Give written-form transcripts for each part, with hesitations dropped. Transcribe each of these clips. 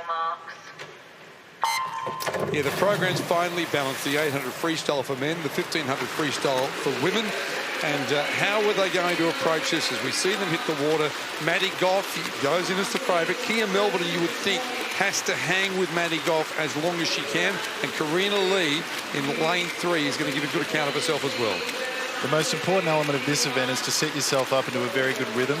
marks. Yeah, the program's finally balanced. The 800 freestyle for men, the 1500 freestyle for women. And how are they going to approach this? As we see them hit the water, Madeleine Gough goes in as the favourite. Kia Melbourne, you would think, has to hang with Madeleine Gough as long as she can. And Karina Lee in lane 3 is going to give a good account of herself as well. The most important element of this event is to set yourself up into a very good rhythm.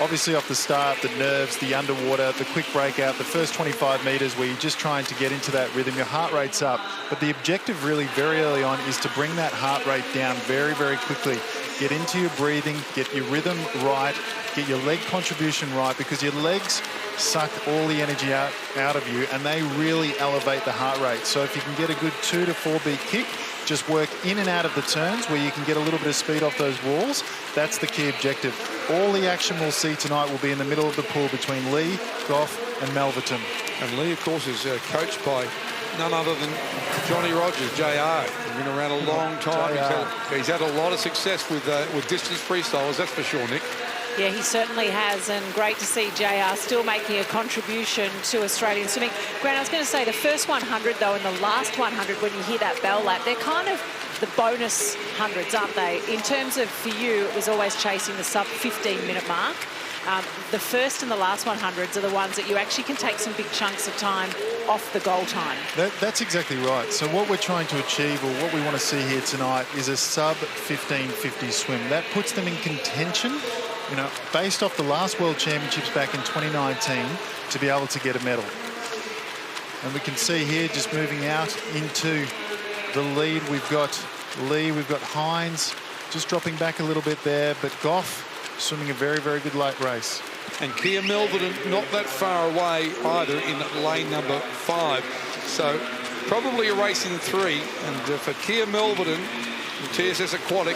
Obviously off the start, the nerves, the underwater, the quick breakout, the first 25 metres where you're just trying to get into that rhythm, your heart rate's up. But the objective really very early on is to bring that heart rate down very, very quickly. Get into your breathing, get your rhythm right, get your leg contribution right, because your legs suck all the energy out of you and they really elevate the heart rate. So if you can get a good 2 to 4 beat kick, just work in and out of the turns where you can get a little bit of speed off those walls. That's the key objective. All the action we'll see tonight will be in the middle of the pool between Lee, Gough and Melverton. And Lee, of course, is coached by none other than Johnny Rogers, JR. He's been around a long time. He's had a lot of success with distance freestylers, that's for sure, Nick. Yeah, he certainly has, and great to see JR still making a contribution to Australian swimming. Grant, I was going to say the first 100, though, and the last 100, when you hear that bell lap, they're kind of the bonus hundreds, aren't they? In terms of, for you, it was always chasing the sub-15-minute mark. The first and the last 100s are the ones that you actually can take some big chunks of time off the goal time. That's exactly right. So what we're trying to achieve, or what we want to see here tonight, is a sub-15.50 swim. That puts them in contention, you know, based off the last World Championships back in 2019, to be able to get a medal. And we can see here, just moving out into the lead, we've got Lee, we've got Hines, just dropping back a little bit there, but Gough swimming a very, very good late race. And Kia Melbourne not that far away either in lane number 5. So probably a race in 3. And for Kia Melbourne, TSS Aquatic,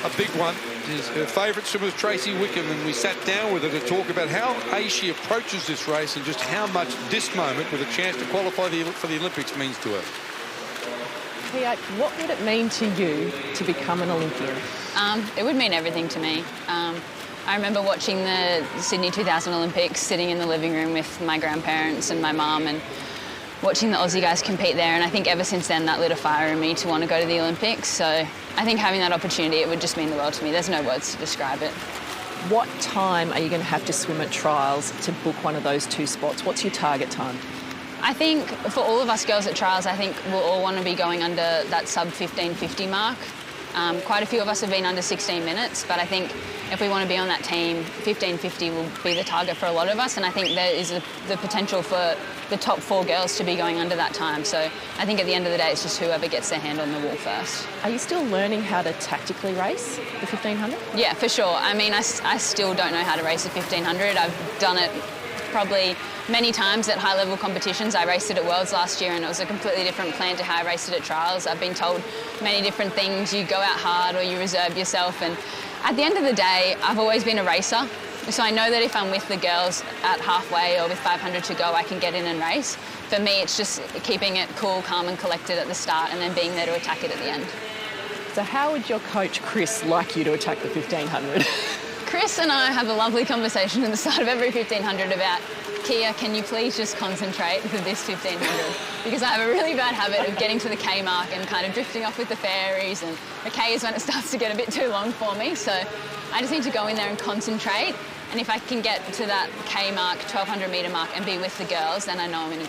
a big one. Her favourite swimmer is Tracy Wickham, and we sat down with her to talk about how she approaches this race and just how much this moment with a chance to qualify for the Olympics means to her. Kia, what would it mean to you to become an Olympian? It would mean everything to me. I remember watching the Sydney 2000 Olympics, sitting in the living room with my grandparents and my mum and watching the Aussie guys compete there, and I think ever since then that lit a fire in me to want to go to the Olympics. So I think having that opportunity, it would just mean the world to me. There's no words to describe it. What time are you going to have to swim at trials to book one of those 2 spots? What's your target time? I think for all of us girls at trials, I think we'll all want to be going under that sub 15.50 mark. Quite a few of us have been under 16 minutes, but I think if we want to be on that team, 15.50 will be the target for a lot of us, and I think there is the potential for the top 4 girls to be going under that time. So I think at the end of the day, it's just whoever gets their hand on the wall first. Are you still learning how to tactically race the 1500? Yeah, for sure. I mean, I still don't know how to race the 1500. I've done it probably many times at high-level competitions. I raced it at Worlds last year and it was a completely different plan to how I raced it at trials. I've been told many different things. You go out hard or you reserve yourself, and at the end of the day, I've always been a racer. So I know that if I'm with the girls at halfway or with 500 to go, I can get in and race. For me, it's just keeping it cool, calm and collected at the start and then being there to attack it at the end. So how would your coach, Chris, like you to attack the 1500? Chris and I have a lovely conversation at the start of every 1500 about, Kia, can you please just concentrate for this 1500? Because I have a really bad habit of getting to the K mark and kind of drifting off with the fairies, and the K is when it starts to get a bit too long for me. So I just need to go in there and concentrate. And if I can get to that K mark, 1200 metre mark and be with the girls, then I know I'm in a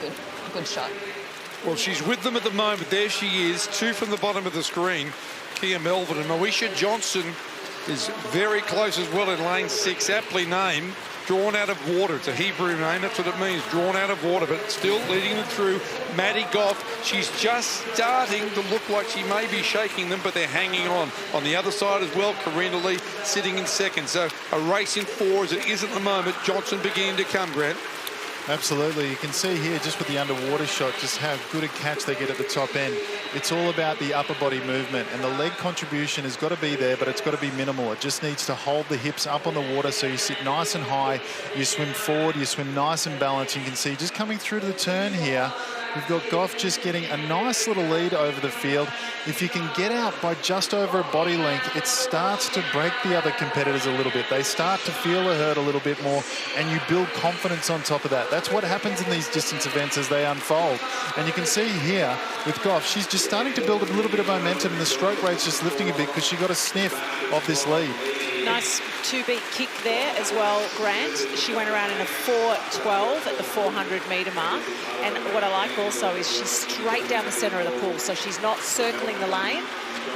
good shot. Well, she's with them at the moment. There she is, 2 from the bottom of the screen. Kia Melbourne, and Moesha Johnson is very close as well in lane 6, aptly named Drawn Out of Water. It's a Hebrew name, that's what it means, Drawn Out of Water, but still leading them through. Madeleine Gough, she's just starting to look like she may be shaking them, but they're hanging on. On the other side as well, Karina Lee sitting in second. So a race in 4 as it is at the moment. Johnson beginning to come, Grant. Absolutely. You can see here just with the underwater shot just how good a catch they get at the top end. It's all about the upper body movement, and the leg contribution has got to be there, but it's got to be minimal. It just needs to hold the hips up on the water so you sit nice and high, you swim forward, you swim nice and balanced. You can see just coming through to the turn here, We've got Gough just getting a nice little lead over the field. If you can get out by just over a body length, it starts to break the other competitors a little bit. They start to feel the hurt a little bit more, and you build confidence on top of that. That's what happens in these distance events as they unfold. And you can see here with Gough, she's just starting to build a little bit of momentum, and the stroke rate's just lifting a bit because she got a sniff of this lead. Nice two-beat kick there as well, Grant. She went around in a 4:12 at the 400-metre mark. And what I like also is she's straight down the centre of the pool, so she's not circling the lane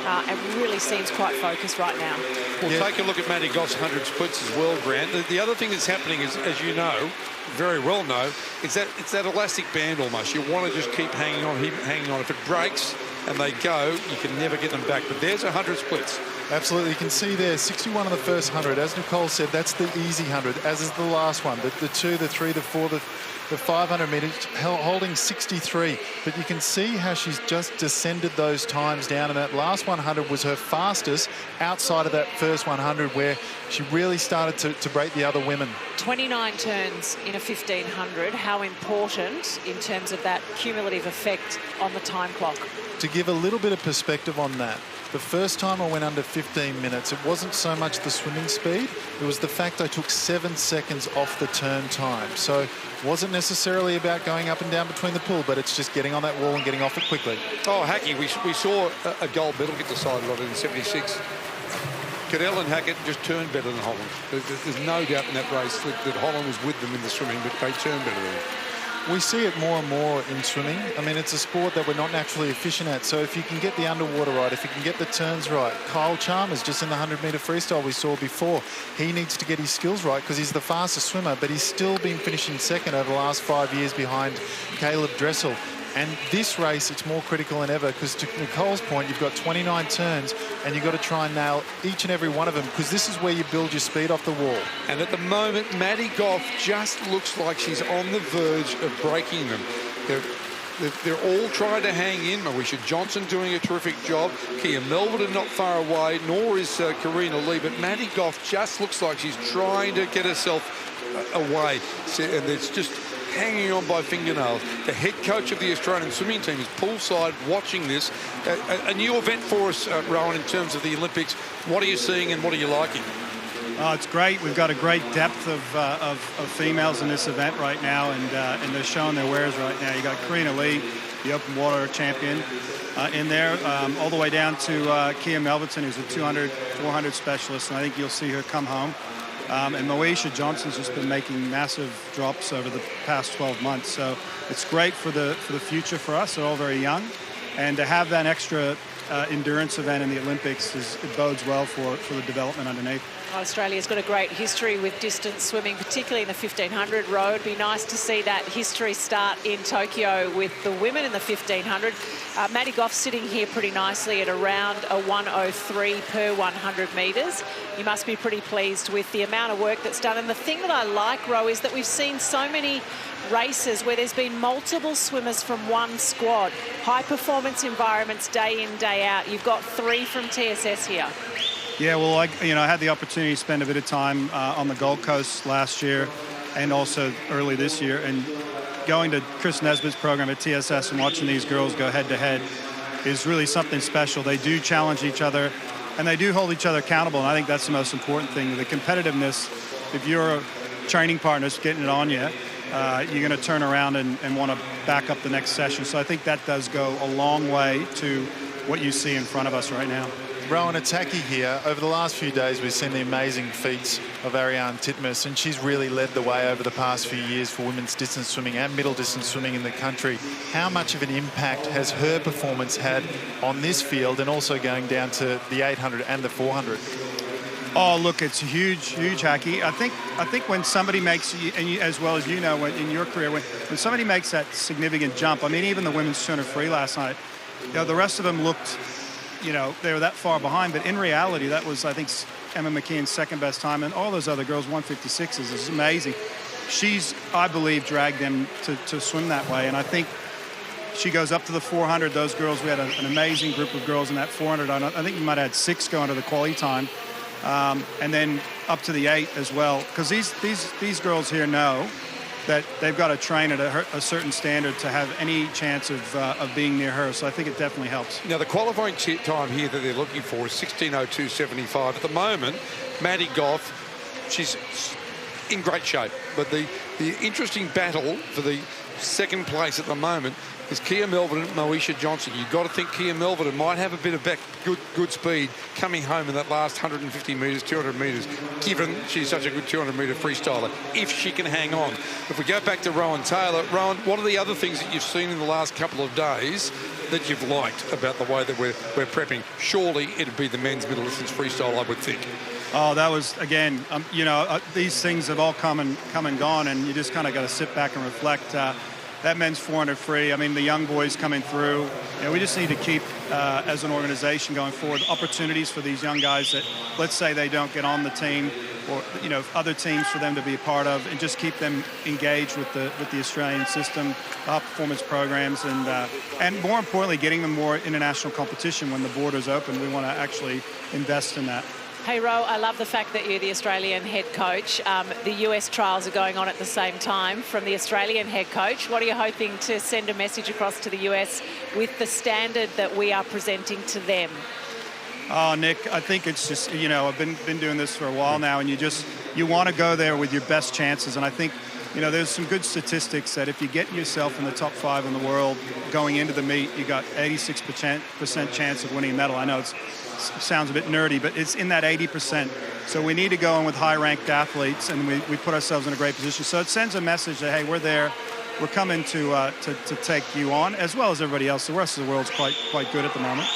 and really seems quite focused right now. We'll take a look at Maddie Gough's 100 splits as well, Grant. The other thing that's happening is, as you know, very well know, it's that elastic band almost. You want to just keep hanging on. If it breaks and they go, you can never get them back. But there's 100 splits. Absolutely. You can see there, 61 on the first 100. As Nicole said, that's the easy 100, as is the last one. The 2, the 3, the 4, the 500 metres, holding 63. But you can see how she's just descended those times down. And that last 100 was her fastest outside of that first 100, where she really started to break the other women. 29 turns in a 1500. How important in terms of that cumulative effect on the time clock? To give a little bit of perspective on that, the first time I went under 15 minutes, it wasn't so much the swimming speed, it was the fact I took 7 seconds off the turn time. So it wasn't necessarily about going up and down between the pool, but it's just getting on that wall and getting off it quickly. Oh, Hackey, we saw a gold medal get decided on it in 76. Cadell and Hackett just turned better than Holland. There's no doubt in that race that Holland was with them in the swimming, but they turned better than them. We see it more and more in swimming. I mean, it's a sport that we're not naturally efficient at. So if you can get the underwater right, if you can get the turns right. Kyle Chalmers, just in the 100-metre freestyle we saw before, he needs to get his skills right because he's the fastest swimmer, but he's still been finishing second over the last 5 years behind Caleb Dressel. And this race, it's more critical than ever because, to Nicole's point, you've got 29 turns and you've got to try and nail each and every one of them because this is where you build your speed off the wall. And at the moment, Maddie Gough just looks like she's on the verge of breaking them. They're all trying to hang in. Marisha Johnson doing a terrific job. Kia Melvin not far away, nor is Karina Lee. But Maddie Gough just looks like she's trying to get herself away. And it's just hanging on by fingernails. The head coach of the Australian swimming team is poolside watching this. A new event for us, Rowan, in terms of the Olympics. What are you seeing and what are you liking? Oh, it's great. We've got a great depth of females in this event right now, and they're showing their wares right now. You got Karina Lee, the open water champion, in there, all the way down to Kia Melverton, who's a 200, 400 specialist, and I think you'll see her come home. And Moesha Johnson's just been making massive drops over the past 12 months. So it's great for the future for us. They're all very young. And to have that extra endurance event in the Olympics, it bodes well for the development underneath. Australia's got a great history with distance swimming, particularly in the 1500 row. It'd be nice to see that history start in Tokyo with the women in the 1500. Maddie Gough sitting here pretty nicely at around a 1:03 per 100 metres. You must be pretty pleased with the amount of work that's done. And the thing that I like, Ro, is that we've seen so many races where there's been multiple swimmers from one squad. High performance environments day in, day out. You've got 3 from TSS here. Yeah, well, I had the opportunity to spend a bit of time on the Gold Coast last year and also early this year. And going to Chris Nesbitt's program at TSS and watching these girls go head-to-head is really something special. They do challenge each other, and they do hold each other accountable, and I think that's the most important thing. The competitiveness, if your training partner's getting it on you, you're going to turn around and want to back up the next session. So I think that does go a long way to what you see in front of us right now. Rowan, it's Hackey here. Over the last few days, we've seen the amazing feats of Ariane Titmus, and she's really led the way over the past few years for women's distance swimming and middle distance swimming in the country. How much of an impact has her performance had on this field and also going down to the 800 and the 400? Oh, look, it's huge, huge, Hackey. I think when somebody makes, and you, as well as you know, in your career, when somebody makes that significant jump, I mean, even the women's 200 free last night, the rest of them looked, they were that far behind. But in reality, that was, I think, Emma McKeon's second best time, and all those other girls, 156s. Is amazing. She's, I believe, dragged them to swim that way, and I think she goes up to the 400. Those girls, we had an amazing group of girls in that 400. I think you might have had 6 going to the quali time. And then up to the 8 as well, because these girls here know that they've got to train at a certain standard to have any chance of being near her. So I think it definitely helps. Now, the qualifying time here that they're looking for is 16:02.75. At the moment, Madeleine Gough, she's in great shape. But the interesting battle for the second place at the moment is Kia Melvin and Moesha Johnson. You've got to think Kia Melvin might have a bit of good speed coming home in that last 150 metres, 200 metres, given she's such a good 200-metre freestyler, if she can hang on. If we go back to Rowan Taylor, Rowan, what are the other things that you've seen in the last couple of days that you've liked about the way that we're prepping? Surely it'd be the men's middle distance freestyle, I would think. Oh, that was, again, these things have all come and gone, and you just kind of got to sit back and reflect. That men's 400 free, I mean, the young boys coming through, we just need to keep, as an organization going forward, opportunities for these young guys that, let's say they don't get on the team, or, other teams for them to be a part of, and just keep them engaged with the Australian system, performance programs, and more importantly, getting them more international competition when the borders open. We want to actually invest in that. Hey, Ro, I love the fact that you're the Australian head coach. The US trials are going on at the same time. From the Australian head coach, what are you hoping to send a message across to the US with the standard that we are presenting to them? Oh, Nick, I think it's just, I've been doing this for a while now, and you want to go there with your best chances. And I think, there's some good statistics that if you get yourself in the top 5 in the world going into the meet, you got 86% chance of winning a medal. I know it sounds a bit nerdy, but it's in that 80%. So we need to go in with high-ranked athletes, and we put ourselves in a great position. So it sends a message that, hey, we're there. We're coming to take you on, as well as everybody else. The rest of the world's quite good at the moment.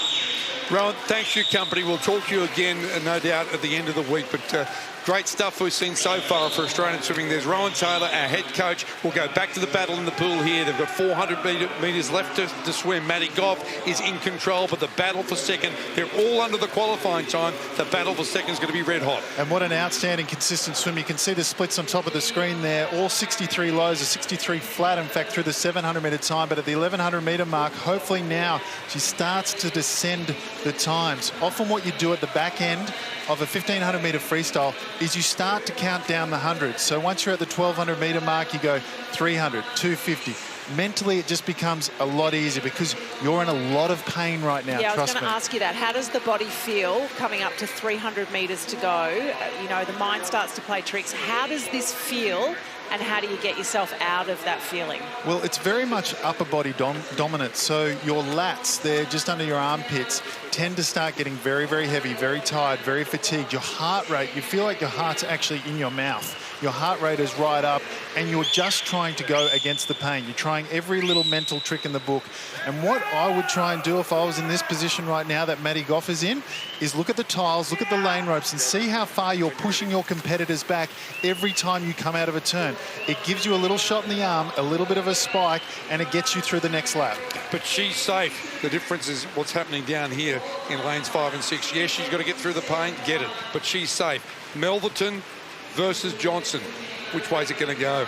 Rowan, thanks for your company. We'll talk to you again, no doubt, at the end of the week. But great stuff we've seen so far for Australian swimming. There's Rowan Taylor, our head coach. We'll go back to the battle in the pool here. They've got 400 metres left to swim. Madeleine Gough is in control, but the battle for second, they're all under the qualifying time. The battle for second is going to be red hot. And what an outstanding, consistent swim. You can see the splits on top of the screen there. All 63 lows, a 63 flat, in fact, through the 700-metre time. But at the 1,100-metre mark, hopefully now she starts to descend the times. Often what you do at the back end of a 1,500-metre freestyle is you start to count down the hundreds. So once you're at the 1,200-metre mark, you go 300, 250. Mentally, it just becomes a lot easier because you're in a lot of pain right now. Yeah, trust I was going me. to ask you that. How does the body feel coming up to 300 metres to go? The mind starts to play tricks. How does this feel, and how do you get yourself out of that feeling? Well, it's very much upper body dominant. So your lats, they're just under your armpits, tend to start getting very, very heavy, very tired, very fatigued. Your heart rate, you feel like your heart's actually in your mouth. Your heart rate is right up, and you're just trying to go against the pain. You're trying every little mental trick in the book. And what I would try and do if I was in this position right now that Madeleine Gough is in, is look at the tiles, look at the lane ropes, and see how far you're pushing your competitors back every time you come out of a turn. It gives you a little shot in the arm, a little bit of a spike, and it gets you through the next lap. But she's safe. The difference is what's happening down here in lanes 5 and 6. Yes, she's got to get through the pain, get it, but she's safe. Melverton versus Johnson. Which way is it going to go?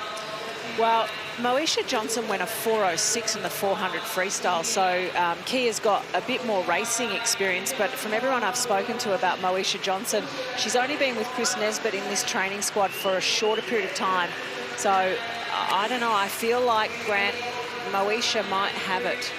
Well, Moesha Johnson went a 4:06 in the 400 freestyle, so Kia's got a bit more racing experience, but from everyone I've spoken to about Moesha Johnson, she's only been with Chris Nesbitt in this training squad for a shorter period of time. So, I don't know, I feel like, Grant, Moesha might have it.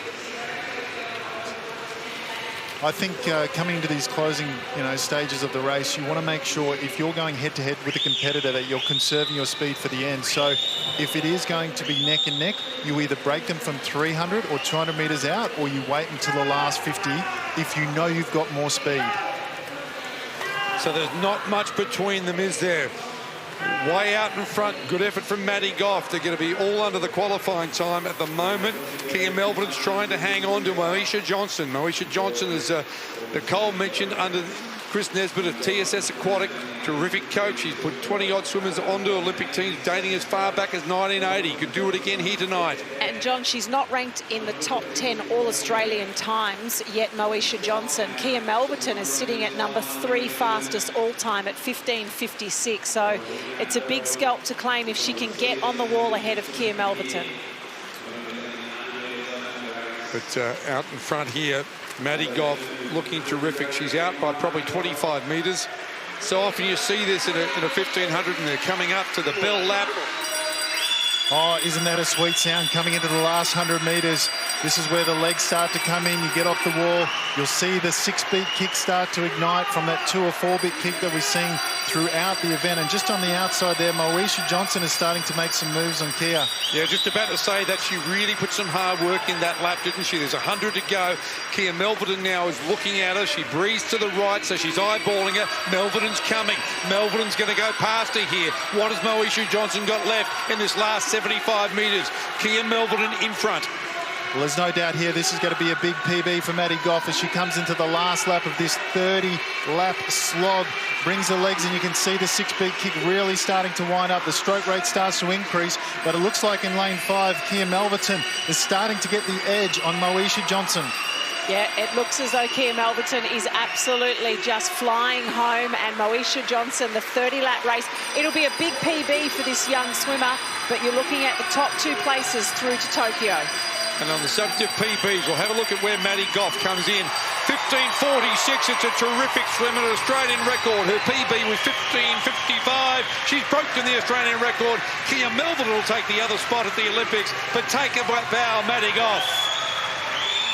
I think coming into these closing, stages of the race, you want to make sure if you're going head-to-head with a competitor that you're conserving your speed for the end. So if it is going to be neck and neck, you either break them from 300 or 200 metres out, or you wait until the last 50 if you know you've got more speed. So there's not much between them, is there? Way out in front, good effort from Madeleine Gough. They're going to be all under the qualifying time at the moment. Kia Melvin's trying to hang on to Moesha Johnson. Moesha Johnson, as Nicole mentioned, under Chris Nesbitt of TSS Aquatic, terrific coach. He's put 20-odd swimmers onto Olympic teams dating as far back as 1980. Could do it again here tonight. And John, she's not ranked in the top 10 All-Australian times yet, Moesha Johnson. Kia Melverton is sitting at number 3 fastest all-time at 15:56. So it's a big scalp to claim if she can get on the wall ahead of Kia Melverton. But out in front here, Madeleine Gough looking terrific. She's out by probably 25 metres. So often you see this in a 1500 and they're coming up to the bell lap. Oh, isn't that a sweet sound coming into the last 100 metres? This is where the legs start to come in. You get off the wall. You'll see the 6-beat kick start to ignite from that 2 or 4-beat kick that we've seen throughout the event. And just on the outside there, Moesha Johnson is starting to make some moves on Kia. Yeah, just about to say that she really put some hard work in that lap, didn't she? There's 100 to go. Kia Melverton now is looking at her. She breathes to the right, so she's eyeballing her. Melverton's coming. Melverton's going to go past her here. What has Moesha Johnson got left in this last 75 metres? Kia Melverton in front. Well, there's no doubt here this is going to be a big PB for Maddy Gough as she comes into the last lap of this 30-lap slog. Brings the legs, and you can see the 6-beat kick really starting to wind up. The stroke rate starts to increase, but it looks like in lane 5, Kia Melverton is starting to get the edge on Moesha Johnson. Yeah, it looks as though Kia Melverton is absolutely just flying home, and Moesha Johnson, the 30-lap race. It'll be a big PB for this young swimmer, but you're looking at the top 2 places through to Tokyo. And on the subject of PBs, we'll have a look at where Maddy Gough comes in. 15:46, it's a terrific swim, an Australian record. Her PB was 15:55. She's broken the Australian record. Kia Melverton will take the other spot at the Olympics, but take a bow, Maddy Gough.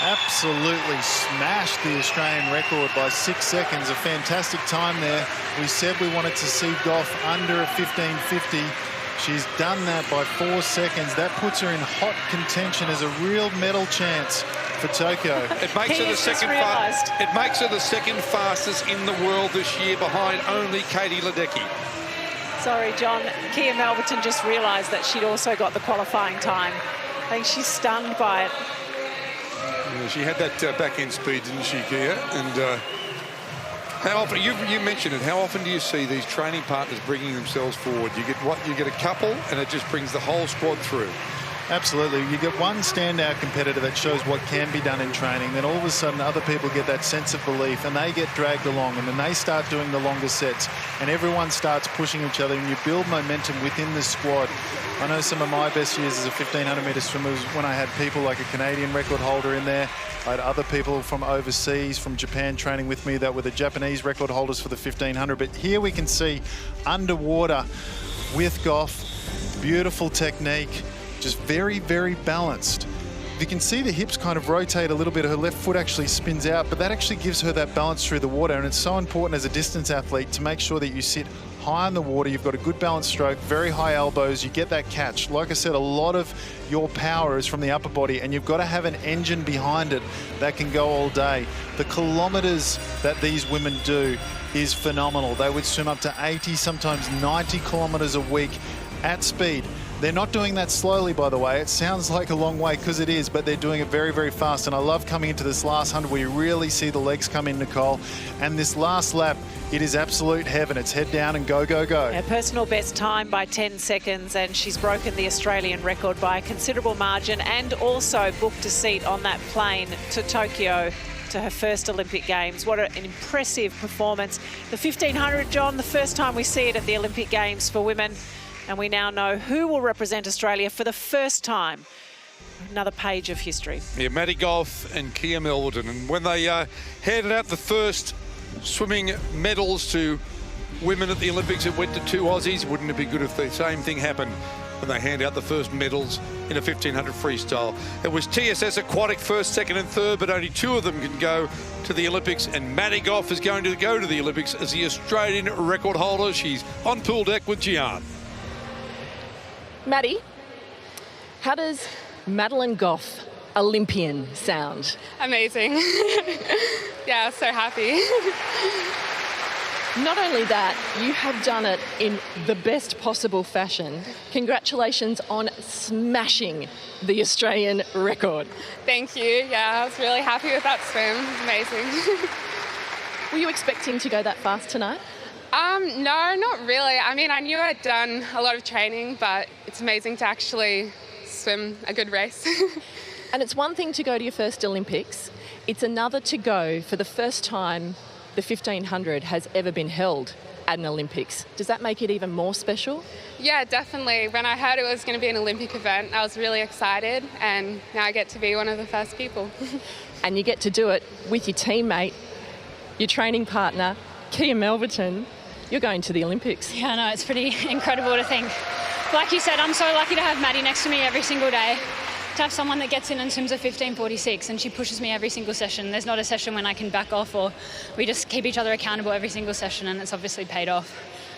Absolutely smashed the Australian record by 6 seconds. A fantastic time there. We said we wanted to see Gough under a 15:50. She's done that by 4 seconds. That puts her in hot contention as a real medal chance for Tokyo. It makes her the second fastest. It makes her the second fastest in the world this year, behind only Katie Ledecky. Sorry, John. Kia Melverton just realised that she'd also got the qualifying time. I think she's stunned by it. Yeah, she had that back-end speed, didn't she, Kia? And how often, you mentioned it, how often do you see these training partners bringing themselves forward? You get a couple, and it just brings the whole squad through. Absolutely. You get one standout competitor that shows what can be done in training, then all of a sudden other people get that sense of belief and they get dragged along, and then they start doing the longer sets and everyone starts pushing each other, and you build momentum within the squad. I know some of my best years as a 1500-metre swimmer was when I had people like a Canadian record holder in there. I had other people from overseas, from Japan, training with me that were the Japanese record holders for the 1500. But here we can see underwater with Gough, beautiful technique, just very, very balanced. You can see the hips kind of rotate a little bit. Her left foot actually spins out, but that actually gives her that balance through the water. And it's so important as a distance athlete to make sure that you sit high in the water. You've got a good balanced stroke, very high elbows. You get that catch. Like I said, a lot of your power is from the upper body, and you've got to have an engine behind it that can go all day. The kilometers that these women do is phenomenal. They would swim up to 80, sometimes 90 kilometers a week at speed. They're not doing that slowly, by the way. It sounds like a long way because it is, but they're doing it very, very fast. And I love coming into this last 100 where you really see the legs come in, Nicole. And this last lap, it is absolute heaven. It's head down and go, go, go. Yeah, personal best time by 10 seconds, and she's broken the Australian record by a considerable margin, and also booked a seat on that plane to Tokyo, to her first Olympic Games. What an impressive performance. The 1500, John, the first time we see it at the Olympic Games for women. And we now know who will represent Australia for the first time. Another page of history. Yeah, Maddy Gough and Kia Melverton. And when they handed out the first swimming medals to women at the Olympics, it went to 2 Aussies. Wouldn't it be good if the same thing happened when they hand out the first medals in a 1500 freestyle? It was TSS Aquatic first, second and third, but only 2 of them can go to the Olympics, and Maddy Gough is going to go to the Olympics as the Australian record holder. She's on pool deck with Gian. Maddy, how does Madeleine Gough, Olympian, sound? Amazing. Yeah, so happy. Not only that, you have done it in the best possible fashion. Congratulations on smashing the Australian record. Thank you. Yeah, I was really happy with that swim. Amazing. Were you expecting to go that fast tonight? No, not really. I mean, I knew I'd done a lot of training, but it's amazing to actually swim a good race. And it's one thing to go to your first Olympics. It's another to go for the first time the 1500 has ever been held at an Olympics. Does that make it even more special? Yeah, definitely. When I heard it was going to be an Olympic event, I was really excited, and now I get to be one of the first people. And you get to do it with your teammate, your training partner, Kia Melverton. You're going to the Olympics. Yeah, no, it's pretty incredible to think like you said, I'm so lucky to have Maddie next to me every single day. To have someone that gets in and swims a 15:46, and she pushes me every single session. There's not a session when I can back off, or we just keep each other accountable every single session, and it's obviously paid off.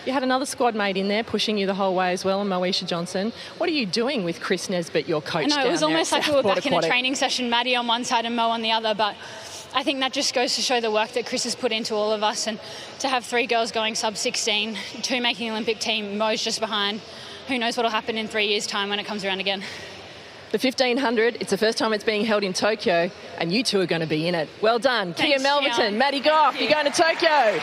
You had another squad mate in there pushing you the whole way as well, and Moesha Johnson. What are you doing with Chris Nesbitt, your coach? I know, it was almost like we were back in a training session, Maddie on one side and Mo on the other, but I think that just goes to show the work that Chris has put into all of us, and to have 3 girls going sub-16, 2 making the Olympic team, Mo's just behind. Who knows what will happen in 3 years' time when it comes around again. The 1500, it's the first time it's being held in Tokyo, and you two are going to be in it. Well done. Thanks, Kia Melverton, Maddie Gough, you're going to Tokyo.